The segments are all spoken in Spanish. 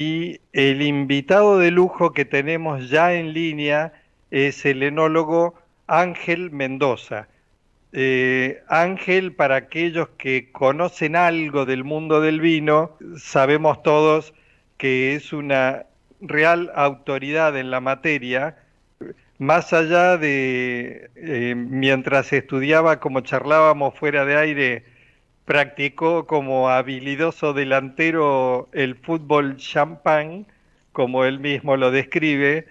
Y el invitado de lujo que tenemos ya en línea es el enólogo Ángel Mendoza. Ángel, para aquellos que conocen algo del mundo del vino, sabemos todos que es una real autoridad en la materia, más allá de, mientras estudiaba, como charlábamos fuera de aire, practicó como habilidoso delantero el fútbol champán, como él mismo lo describe.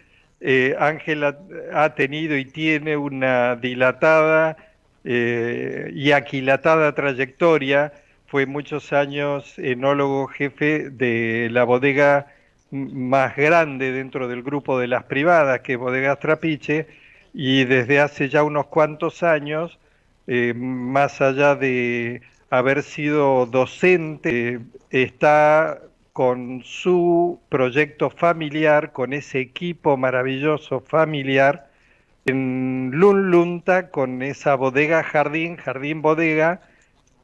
Ángel ha tenido y tiene una dilatada y aquilatada trayectoria. Fue muchos años enólogo jefe de la bodega más grande dentro del grupo de las privadas, que es Bodegas Trapiche, y desde hace ya unos cuantos años, más allá de haber sido docente, está con su proyecto familiar, con ese equipo maravilloso familiar, en Lunlunta, con esa bodega jardín, jardín bodega,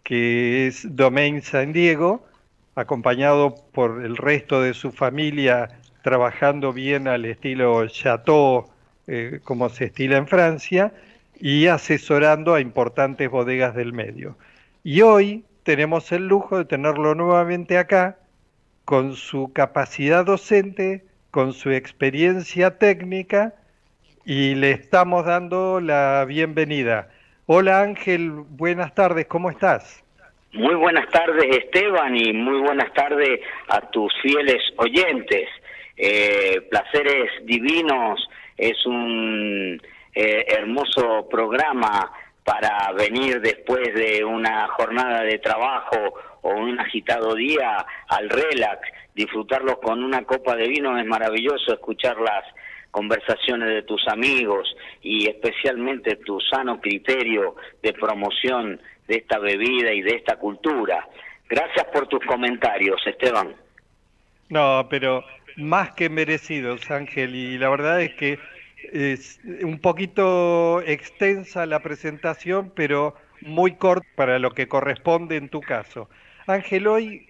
que es Domain San Diego, acompañado por el resto de su familia, trabajando bien al estilo Chateau, como se estila en Francia, y asesorando a importantes bodegas del medio. Y hoy tenemos el lujo de tenerlo nuevamente acá, con su capacidad docente, con su experiencia técnica, y le estamos dando la bienvenida. Hola Ángel, buenas tardes, ¿cómo estás? Muy buenas tardes, Esteban, y muy buenas tardes a tus fieles oyentes. Placeres Divinos es un hermoso programa para venir después de una jornada de trabajo o un agitado día al relax, disfrutarlos con una copa de vino. Es maravilloso escuchar las conversaciones de tus amigos y especialmente tu sano criterio de promoción de esta bebida y de esta cultura. Gracias por tus comentarios, Esteban. No, pero más que merecidos, Ángel, y la verdad es que es un poquito extensa la presentación, pero muy corta para lo que corresponde en tu caso. Ángel, hoy,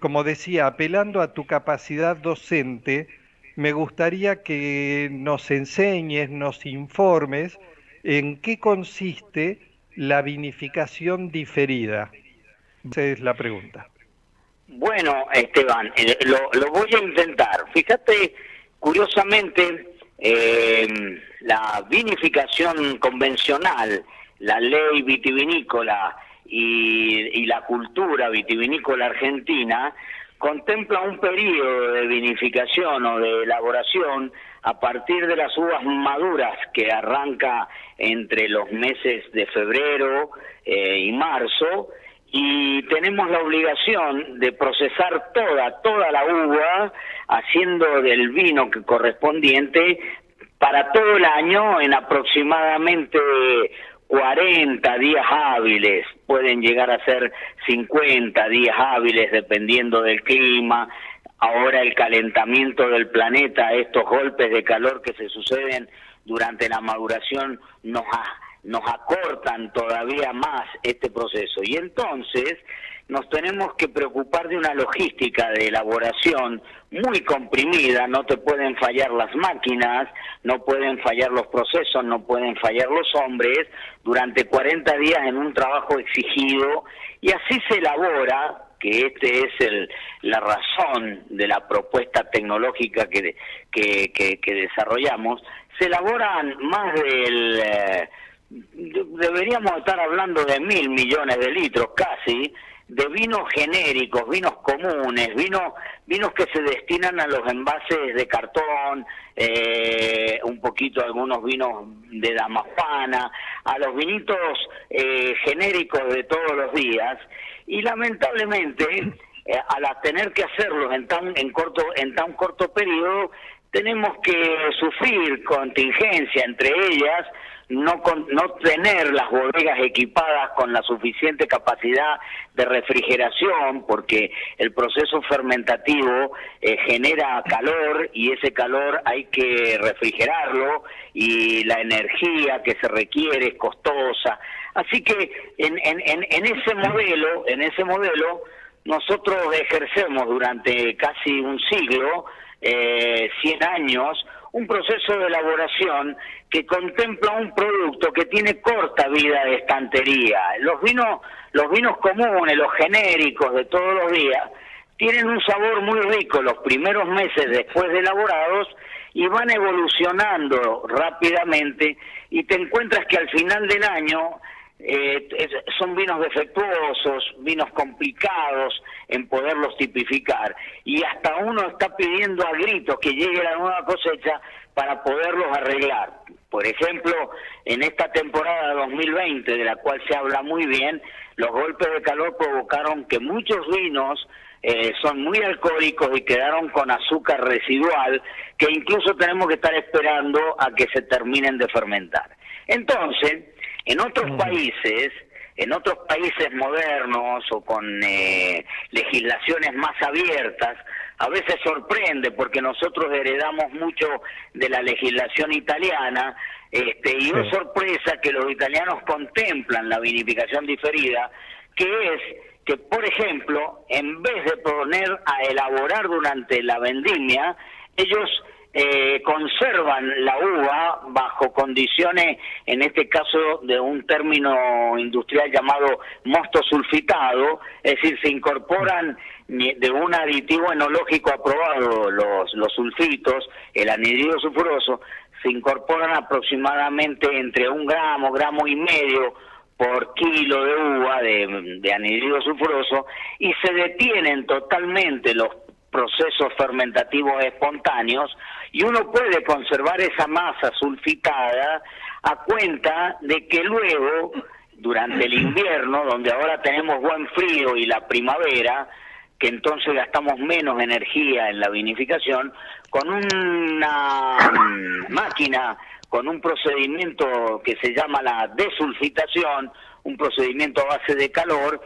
como decía, apelando a tu capacidad docente, me gustaría que nos enseñes, nos informes en qué consiste la vinificación diferida. Esa es la pregunta. Bueno, Esteban, lo voy a intentar. Fíjate, curiosamente, la vinificación convencional, la ley vitivinícola y la cultura vitivinícola argentina contempla un periodo de vinificación o de elaboración a partir de las uvas maduras que arranca entre los meses de febrero y marzo, y tenemos la obligación de procesar toda la uva, haciendo del vino que correspondiente para todo el año en aproximadamente 40 días hábiles. Pueden llegar a ser 50 días hábiles dependiendo del clima. Ahora el calentamiento del planeta, estos golpes de calor que se suceden durante la maduración nos acortan todavía más este proceso. Y entonces nos tenemos que preocupar de una logística de elaboración muy comprimida. No te pueden fallar las máquinas, no pueden fallar los procesos, no pueden fallar los hombres, durante 40 días en un trabajo exigido, y así se elabora, que este es la razón de la propuesta tecnológica que desarrollamos. Se elaboran más deberíamos estar hablando de 1.000 millones de litros casi, de vinos genéricos, vinos comunes, vinos que se destinan a los envases de cartón, un poquito algunos vinos de Damafana, a los vinitos genéricos de todos los días. Y lamentablemente, al tener que hacerlos en tan corto periodo, tenemos que sufrir contingencia, entre ellas no tener las bodegas equipadas con la suficiente capacidad de refrigeración, porque el proceso fermentativo genera calor, y ese calor hay que refrigerarlo, y la energía que se requiere es costosa. Así que en ese modelo nosotros ejercemos durante casi un siglo, 100 años, un proceso de elaboración que contempla un producto que tiene corta vida de estantería. Los vinos comunes, los genéricos de todos los días, tienen un sabor muy rico los primeros meses después de elaborados y van evolucionando rápidamente y te encuentras que al final del año son vinos defectuosos, vinos complicados en poderlos tipificar, y hasta uno está pidiendo a gritos que llegue la nueva cosecha para poderlos arreglar. Por ejemplo, en esta temporada 2020, de la cual se habla muy bien, los golpes de calor provocaron que muchos vinos son muy alcohólicos y quedaron con azúcar residual, que incluso tenemos que estar esperando a que se terminen de fermentar. Entonces, en otros países modernos o con legislaciones más abiertas, a veces sorprende porque nosotros heredamos mucho de la legislación italiana, y es sorpresa que los italianos contemplan la vinificación diferida, que es que, por ejemplo, en vez de poner a elaborar durante la vendimia, ellos conservan la uva bajo condiciones, en este caso de un término industrial llamado mosto sulfitado, es decir, se incorporan de un aditivo enológico aprobado, los sulfitos, el anhidrido sulfuroso, se incorporan aproximadamente entre 1 gramo, gramo y medio por kilo de uva de anhidrido sulfuroso, y se detienen totalmente los procesos fermentativos espontáneos, y uno puede conservar esa masa sulfitada a cuenta de que luego, durante el invierno, donde ahora tenemos buen frío, y la primavera, que entonces gastamos menos energía en la vinificación, con una máquina, con un procedimiento que se llama la desulfitación, un procedimiento a base de calor,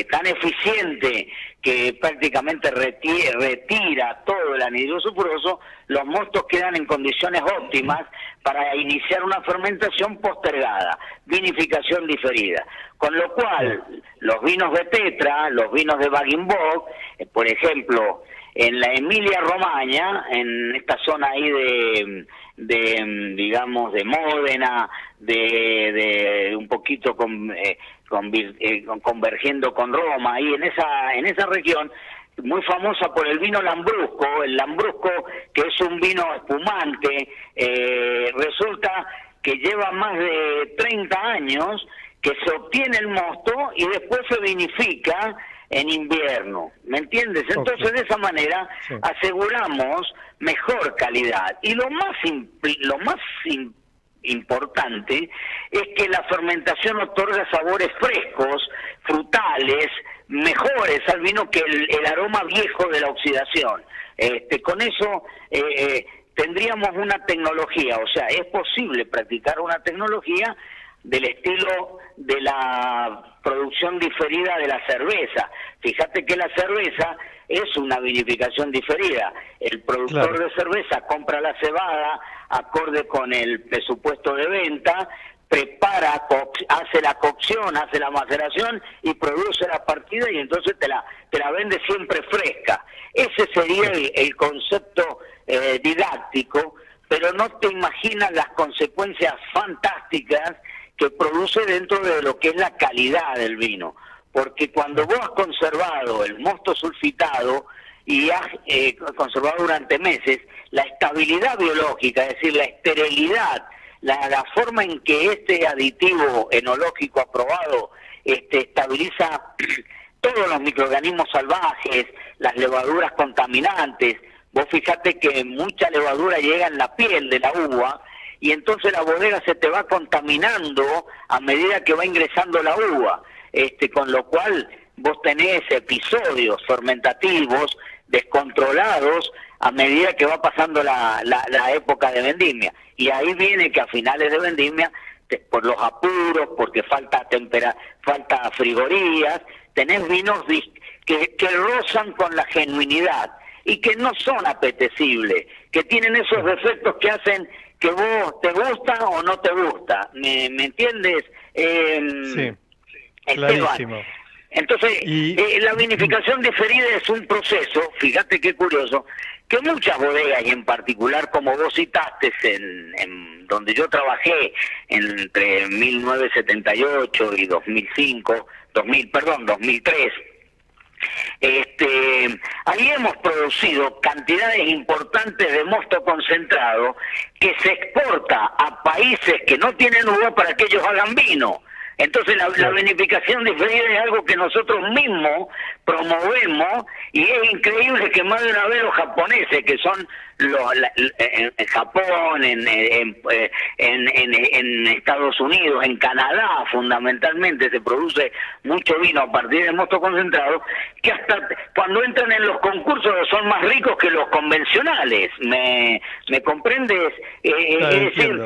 tan eficiente que prácticamente retira todo el anhidrido sulfuroso, los mostos quedan en condiciones óptimas para iniciar una fermentación postergada, vinificación diferida. Con lo cual, los vinos de Tetra, los vinos de Bag-in-Bock, por ejemplo, en la Emilia-Romagna, en esta zona ahí digamos, de Módena, de un poquito convergiendo con Roma, ahí en esa región, muy famosa por el vino Lambrusco. El Lambrusco, que es un vino espumante, resulta que lleva más de 30 años que se obtiene el mosto y después se vinifica en invierno, ¿me entiendes? Entonces, de esa manera aseguramos mejor calidad. Y lo más importante es que la fermentación otorga sabores frescos, frutales, mejores al vino que el aroma viejo de la oxidación. Con eso tendríamos una tecnología, o sea, es posible practicar una tecnología del estilo de la producción diferida de la cerveza. Fíjate que la cerveza es una vinificación diferida. El productor de cerveza compra la cebada acorde con el presupuesto de venta, prepara, hace la cocción, hace la maceración y produce la partida, y entonces te la vende siempre fresca. Ese sería el concepto didáctico, pero no te imaginas las consecuencias fantásticas que produce dentro de lo que es la calidad del vino, porque cuando vos has conservado el mosto sulfitado y has conservado durante meses, la estabilidad biológica, es decir, la esterilidad, la forma en que este aditivo enológico aprobado estabiliza todos los microorganismos salvajes, las levaduras contaminantes. Vos fijate que mucha levadura llega en la piel de la uva, y entonces la bodega se te va contaminando a medida que va ingresando la uva, con lo cual vos tenés episodios fermentativos descontrolados a medida que va pasando la época de vendimia. Y ahí viene que a finales de vendimia, por los apuros, porque falta frigorías, tenés vinos que rozan con la genuinidad y que no son apetecibles, que tienen esos defectos que hacen que vos te gusta o no te gusta. ¿Me entiendes? Sí, clarísimo. Entonces, la vinificación diferida es un proceso, fíjate qué curioso, que muchas bodegas, y en particular como vos citaste, en donde yo trabajé entre 1978 y 2003, ahí hemos producido cantidades importantes de mosto concentrado que se exporta a países que no tienen uva para que ellos hagan vino. Entonces la vinificación diferida es algo que nosotros mismos promovemos, y es increíble que más de una vez los japoneses, que son en Japón, en Estados Unidos, en Canadá fundamentalmente se produce mucho vino a partir de mosto concentrado, que hasta cuando entran en los concursos son más ricos que los convencionales. ¿Me comprendes? Es decir,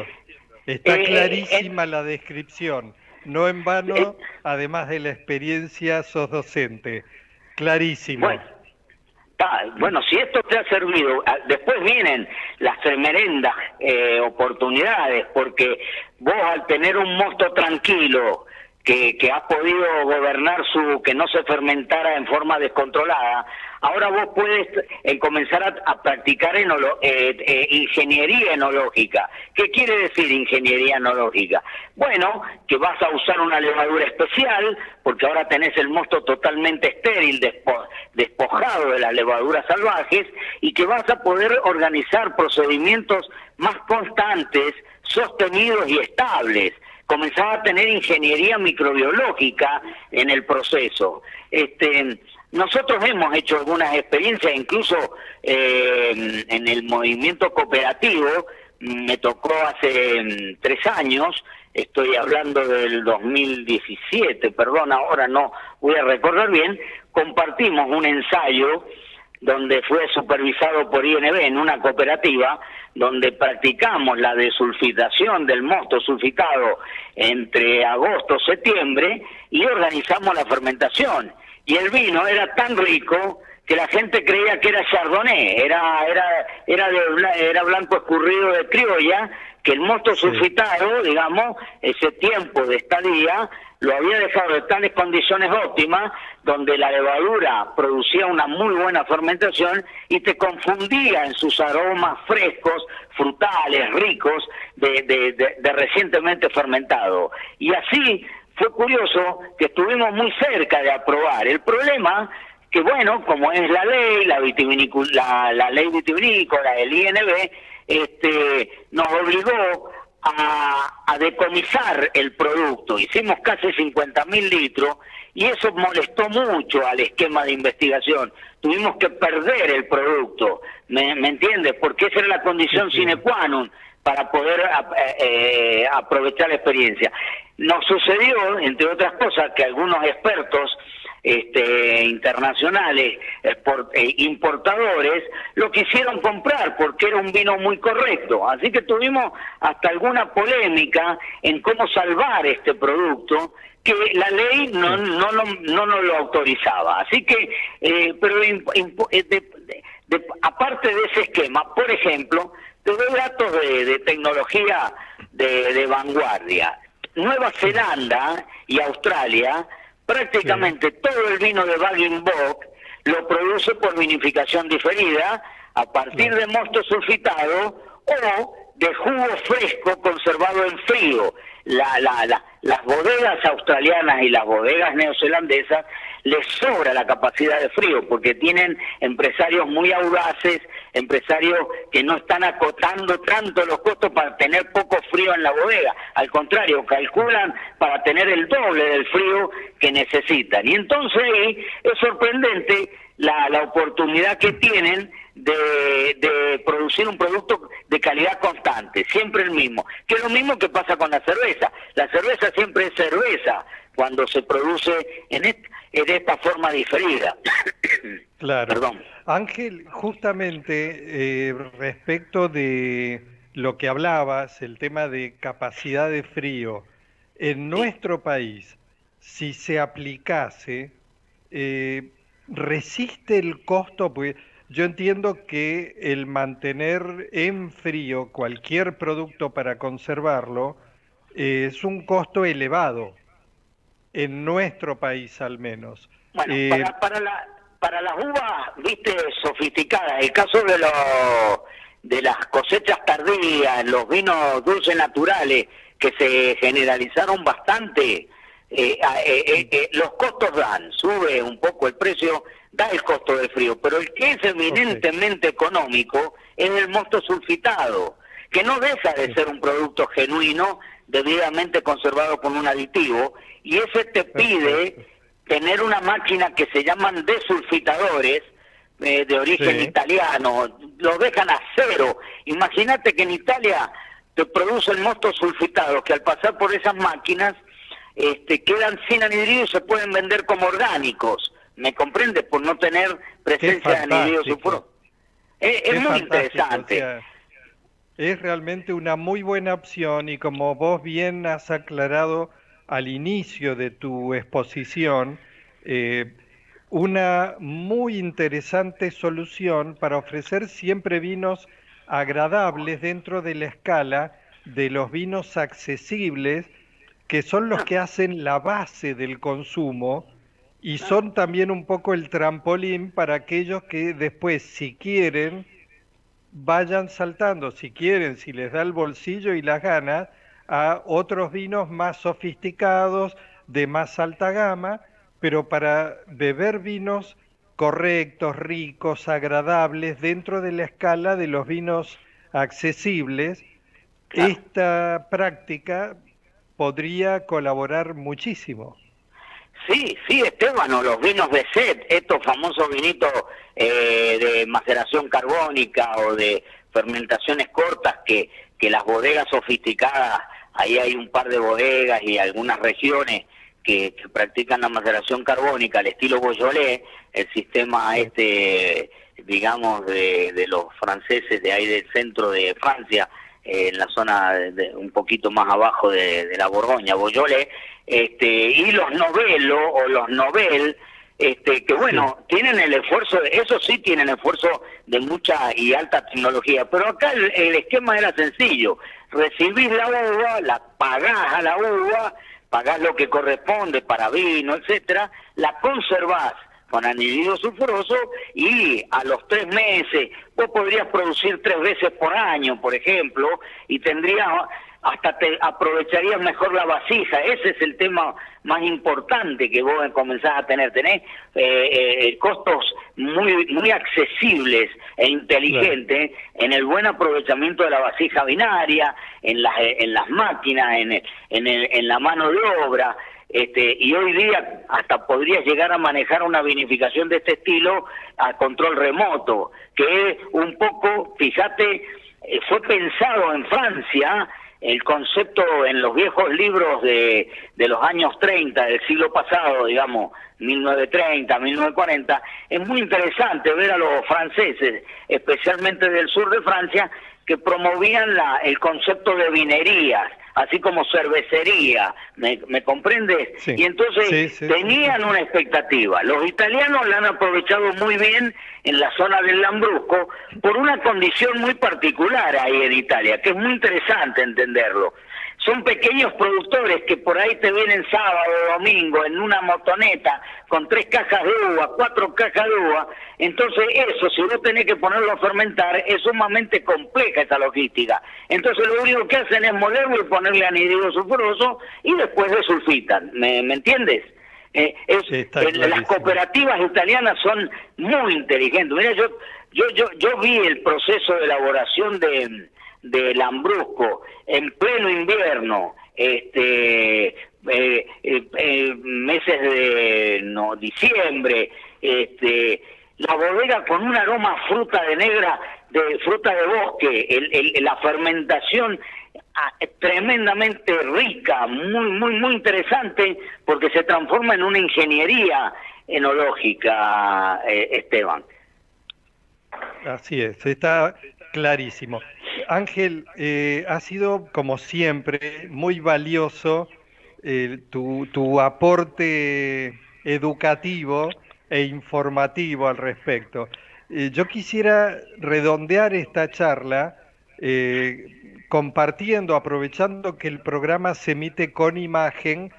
está clarísima la descripción. No en vano, además de la experiencia, sos docente. Clarísimo. Bueno, si esto te ha servido, después vienen las tremendas oportunidades, porque vos al tener un mosto tranquilo, que has podido gobernar que no se fermentara en forma descontrolada, ahora vos puedes comenzar a practicar ingeniería enológica. ¿Qué quiere decir ingeniería enológica? Bueno, que vas a usar una levadura especial, porque ahora tenés el mosto totalmente estéril, despojado de las levaduras salvajes, y que vas a poder organizar procedimientos más constantes, sostenidos y estables. Comenzaba a tener ingeniería microbiológica en el proceso. Nosotros hemos hecho algunas experiencias, incluso en el movimiento cooperativo. Me tocó hace 3 años, estoy hablando del 2017, perdón, ahora no voy a recordar bien, compartimos un ensayo donde fue supervisado por INB en una cooperativa, donde practicamos la desulfitación del mosto sulfitado entre agosto y septiembre, y organizamos la fermentación. Y el vino era tan rico que la gente creía que era chardonnay, era blanco escurrido de criolla, que el mosto sulfitado, digamos, ese tiempo de estadía, lo había dejado en tales condiciones óptimas, donde la levadura producía una muy buena fermentación y te confundía en sus aromas frescos, frutales, ricos, de recientemente fermentado. Y así fue curioso que estuvimos muy cerca de aprobar. El problema que, bueno, como es la ley, la ley vitivinícola, el INB, nos obligó a decomisar el producto. Hicimos casi 50.000 litros y eso molestó mucho al esquema de investigación. Tuvimos que perder el producto, ¿me entiendes? Porque esa era la condición sine qua non para poder aprovechar la experiencia. Nos sucedió, entre otras cosas, que algunos expertos internacionales, importadores, lo quisieron comprar porque era un vino muy correcto. Así que tuvimos hasta alguna polémica en cómo salvar este producto, que la ley no nos lo autorizaba. Así que, aparte de ese esquema, por ejemplo, te doy datos de tecnología de vanguardia. Nueva Zelanda y Australia, prácticamente todo el vino de Bag-in-Bock lo produce por vinificación diferida a partir de mosto sulfitado o de jugo fresco conservado en frío. Las bodegas australianas y las bodegas neozelandesas les sobra la capacidad de frío porque tienen empresarios muy audaces, empresarios que no están acotando tanto los costos para tener poco frío en la bodega. Al contrario, calculan para tener el doble del frío que necesitan. Y entonces ahí es sorprendente la oportunidad que tienen de producir un producto de calidad constante, siempre el mismo, que es lo mismo que pasa con la cerveza. La cerveza siempre es cerveza cuando se produce en esta forma diferida. Claro. Perdón. Ángel, justamente respecto de lo que hablabas, el tema de capacidad de frío, en nuestro país, si se aplicase, ¿resiste el costo? Pues yo entiendo que el mantener en frío cualquier producto para conservarlo es un costo elevado. en nuestro país al menos. Bueno, para las uvas, viste, sofisticadas, el caso de las cosechas tardías, los vinos dulces naturales, que se generalizaron bastante, los costos dan, sube un poco el precio, da el costo del frío, pero el que es eminentemente económico es el mosto sulfitado, que no deja de ser un producto genuino, debidamente conservado con un aditivo, y ese te pide tener una máquina que se llaman desulfitadores, de origen italiano, los dejan a cero. Imagínate que en Italia te producen mostos sulfitados que al pasar por esas máquinas quedan sin anhidrido y se pueden vender como orgánicos. ¿Me comprendes? Por no tener presencia de anhidrido sulfuro. Es muy interesante. O sea, es realmente una muy buena opción y como vos bien has aclarado al inicio de tu exposición, una muy interesante solución para ofrecer siempre vinos agradables dentro de la escala de los vinos accesibles, que son los que hacen la base del consumo y son también un poco el trampolín para aquellos que después, si quieren, vayan saltando, si quieren, si les da el bolsillo y las ganas, a otros vinos más sofisticados, de más alta gama, pero para beber vinos correctos, ricos, agradables, dentro de la escala de los vinos accesibles, esta práctica podría colaborar muchísimo. Sí, Esteban, o los vinos de sed, estos famosos vinitos de maceración carbónica o de fermentaciones cortas que las bodegas sofisticadas, ahí hay un par de bodegas y algunas regiones que practican la maceración carbónica al estilo Beaujolais, el sistema digamos, de los franceses de ahí del centro de Francia, en la zona un poquito más abajo de la Borgoña, Beaujolais, y los Novello o los Novel, que bueno, tienen el esfuerzo, eso sí tienen esfuerzo de mucha y alta tecnología, pero acá el esquema era sencillo: recibís la uva, la pagás a la uva, pagás lo que corresponde para vino, etcétera, la conservás con anhídrido sulfuroso y a los 3 meses vos podrías producir 3 veces por año, por ejemplo, y tendrías, hasta te aprovecharías mejor la vasija. Ese es el tema más importante que vos comenzás a tener. Tenés costos muy accesibles e inteligentes en el buen aprovechamiento de la vasija binaria, en las máquinas, en la mano de obra. Y hoy día hasta podrías llegar a manejar una vinificación de este estilo a control remoto, que es un poco, fíjate, fue pensado en Francia, el concepto en los viejos libros de los años 30 del siglo pasado, digamos, 1930, 1940, es muy interesante ver a los franceses, especialmente del sur de Francia, que promovían el concepto de vinerías, así como cervecería, ¿me comprendes? Sí. Y entonces tenían una expectativa. Los italianos la han aprovechado muy bien en la zona del Lambrusco por una condición muy particular ahí en Italia, que es muy interesante entenderlo. Son pequeños productores que por ahí te vienen sábado o domingo en una motoneta con 3 cajas de uva, 4 cajas de uva. Entonces eso, si vos tenés que ponerlo a fermentar, es sumamente compleja esa logística. Entonces lo único que hacen es molerlo y ponerle anhídrido sulfuroso y después desulfitan. ¿Me entiendes? Las cooperativas italianas son muy inteligentes. Mira, yo vi el proceso de elaboración de Lambrusco en pleno invierno, meses de diciembre, la bodega con un aroma a fruta de negra, de fruta de bosque, la fermentación tremendamente rica, muy interesante, porque se transforma en una ingeniería enológica, Esteban. Así es, está clarísimo. Ángel, ha sido como siempre muy valioso tu aporte educativo e informativo al respecto. Yo quisiera redondear esta charla compartiendo, aprovechando que el programa se emite con imagen,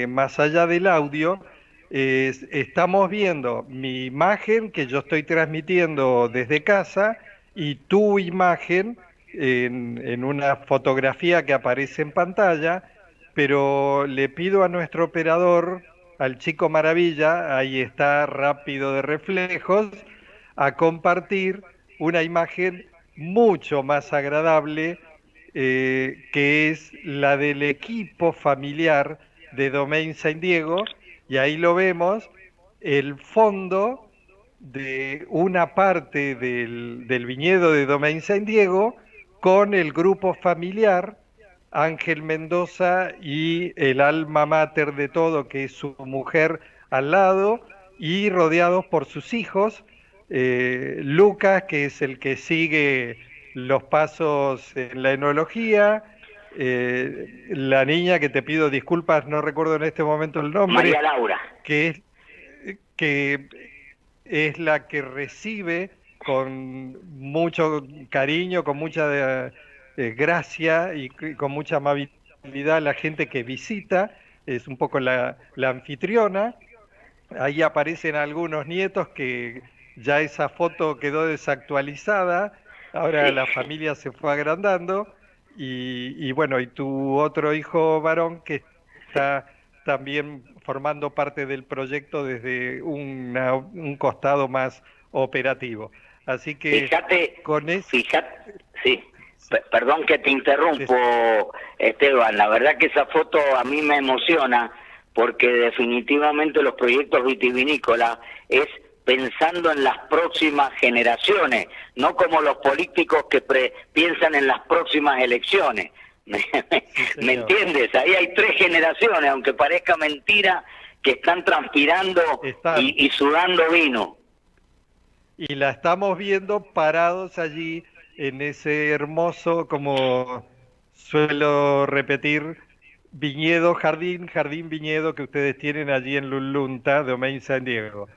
más allá del audio, estamos viendo mi imagen que yo estoy transmitiendo desde casa y tu imagen en una fotografía que aparece en pantalla, pero le pido a nuestro operador, al Chico Maravilla, ahí está rápido de reflejos, a compartir una imagen mucho más agradable, que es la del equipo familiar de Domain Saint Diego, y ahí lo vemos, el fondo de una parte del viñedo de Domain Saint Diego con el grupo familiar, Ángel Mendoza y el alma mater de todo, que es su mujer al lado, y rodeados por sus hijos, Lucas, que es el que sigue los pasos en la enología, la niña que te pido disculpas, no recuerdo en este momento el María nombre, Laura. que es la que recibe con mucho cariño, con mucha gracia y con mucha amabilidad a la gente que visita, es un poco la anfitriona. Ahí aparecen algunos nietos que ya esa foto quedó desactualizada, ahora Sí. la familia se fue agrandando y bueno, y tu otro hijo varón que está también formando parte del proyecto desde un costado más operativo. Así que Fíjate, con eso, fíjate, sí, sí, perdón que te te- interrumpo, Esteban, la verdad que esa foto a mí me emociona porque definitivamente los proyectos vitivinícolas es pensando en las próximas generaciones, no como los políticos que piensan en las próximas elecciones. sí, ¿Me señor. entiendes? Ahí hay 3 generaciones, aunque parezca mentira, que están transpirando Están. y sudando vino. Y la estamos viendo parados allí en ese hermoso, como suelo repetir, viñedo, jardín, jardín, viñedo que ustedes tienen allí en Lulunta, Domain San Diego.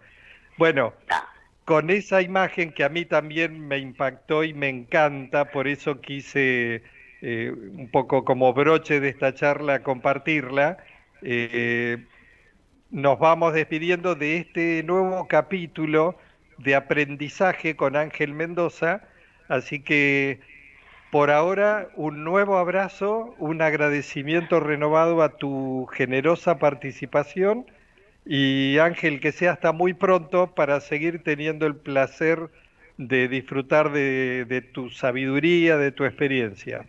Bueno, Ah, con esa imagen que a mí también me impactó y me encanta, por eso quise un poco como broche de esta charla compartirla, eh, nos vamos despidiendo de este nuevo capítulo de aprendizaje con Ángel Mendoza, así que por ahora un nuevo abrazo, un agradecimiento renovado a tu generosa participación y Ángel, que sea hasta muy pronto para seguir teniendo el placer de disfrutar de tu sabiduría, de tu experiencia.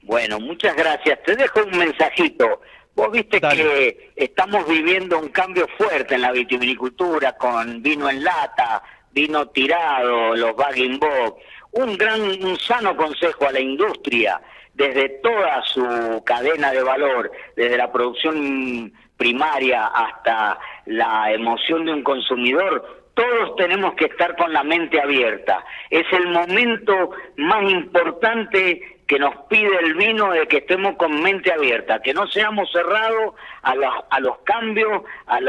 bueno, muchas gracias. Te dejo un mensajito. Vos viste Dale. que estamos viviendo un cambio fuerte en la vitivinicultura con vino en lata, vino tirado, los bag-in-box. Un sano consejo a la industria, desde toda su cadena de valor, desde la producción primaria hasta la emoción de un consumidor, todos tenemos que estar con la mente abierta. Es el momento más importante que nos pide el vino, de que estemos con mente abierta, que no seamos cerrados a los cambios, a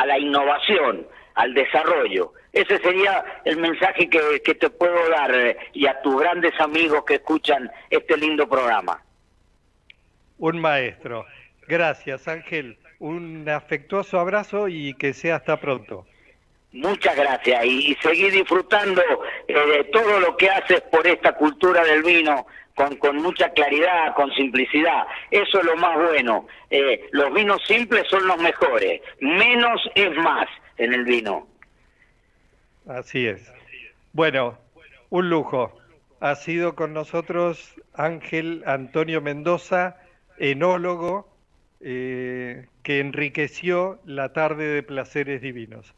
la innovación, al desarrollo. Ese sería el mensaje que te puedo dar, y a tus grandes amigos que escuchan este lindo programa. Un maestro. Gracias, Ángel. Un afectuoso abrazo y que sea hasta pronto. Muchas gracias, y seguí disfrutando de todo lo que haces por esta cultura del vino, con mucha claridad, con simplicidad. Eso es lo más bueno. Los vinos simples son los mejores. Menos es más en el vino. Así es. Bueno, un lujo. Ha sido con nosotros Ángel Antonio Mendoza, enólogo, que enriqueció la tarde de Placeres Divinos.